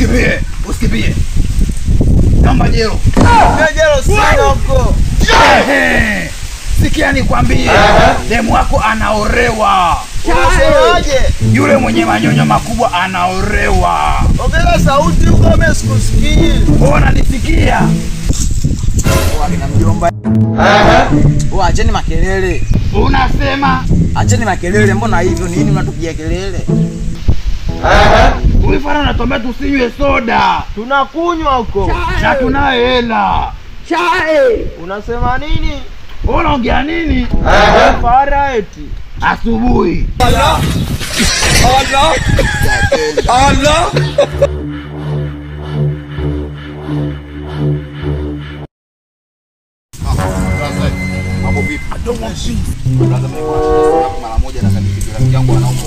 Usikimbie, usikimbie. Naomba jero. Jero sina huko. Sikia nikwambie, demu wako anaorewa. Unasemaje? Yule mwenye manyonyo makubwa anaorewa. Ongeza sauti huko, mimi sikusikii. Mbona nisikia? Wakina mjomba. Acheni makelele. Unasema? Acheni makelele, mbona hivyo? Nini mnatupigia kelele? Uifana natuambia tusinywe soda. Tunakunywa huko. Na tunayo hela. Unasema nini? Unaongea nini? Fara eti. Asubuhi. Allah. Allah. Allah. Hapo vipi? I don't want peace. Lazima nikuache mara moja na kanisa rafiki yangu anaomba.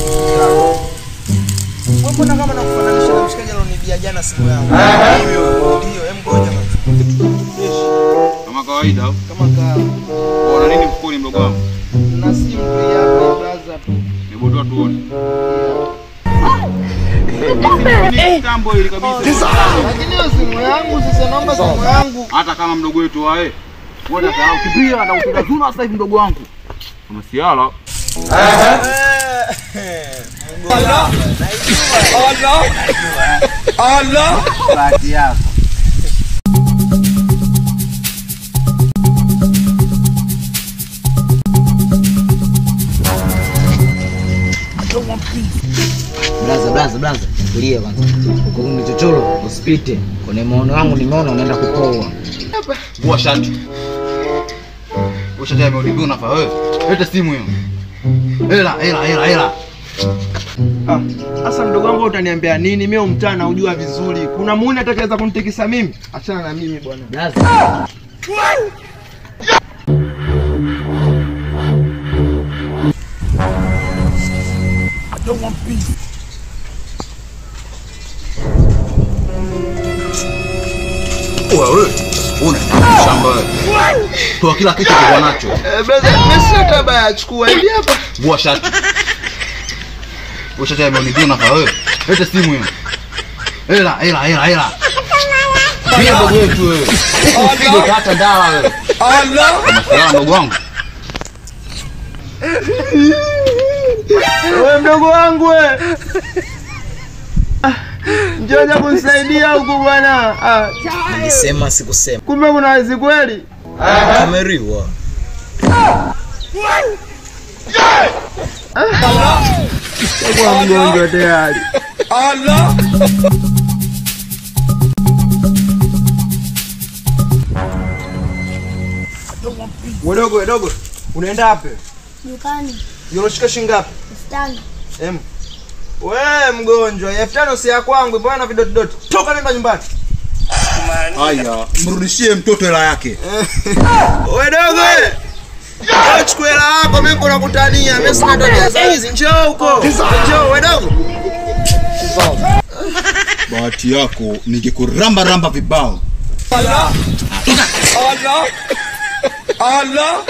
Wewe mbona kama nakufananisha na mshikaji alionibia jana simu yangu? Ndio, ngoja basi. Kama kawaida au? Kama kawaida. Una nini mfukoni mdogo wangu? Na simu hapa brother tu. Nibodoa tuone. Tambo ile kabisa. Lakini hiyo simu yangu sasa, naomba simu yangu. Hata kama mdogo wetu wae. Wewe unataka ukipia na upiga zuna sasa hivi mdogo wangu. Kama siala. Allah. Allah. Allah. Bahati yako. Blaza, tulia kwanza. Uko kwenye chochoro, usipite. Kwenye maono yangu nimeona unaenda kupoa. Kwa shati. Ushati ameulibia unafaa wewe. Leta simu hiyo. Hela. Sasa mdogo wangu utaniambia nini? Mimi mtaa naujua vizuri. Kuna muone atakayeweza kunitikisa mimi? Achana na mimi bwana. Blaza. I don't want peace. Wewe una shamba wewe. Toa kila kitu kwa nacho. Brother, mimi tabaya chukua hivi hapa. Vua shati. Ushati ameulibia unafaa wewe. Leta simu hiyo. Hela. Pia ndugu wetu wewe. Usipige hata dawa wewe. Allah. Kama ndugu wangu. Wewe mdogo wangu wewe. Njoo kunisaidia huko bwana. Nilisema sikusema. Kumbe kuna wazi kweli? Kameriwa. Kwa mgongo tayari. Allah. Wedogo, unaenda wapi? Dukani. Unashika shilingi ngapi? 5. Wewe mgonjwa, 500 si ya kwangu, bwana vidoti. Toka nenda nyumbani. Haya, mrudishie mtoto hela yake. Wedogo. Chukua hela yako, mimi kuna kutania. Mimi sina tabia za hizi. Njoo huko. Njoo wedogo. Bahati yako ningekuramba vibao. Allah. Allah. Allah.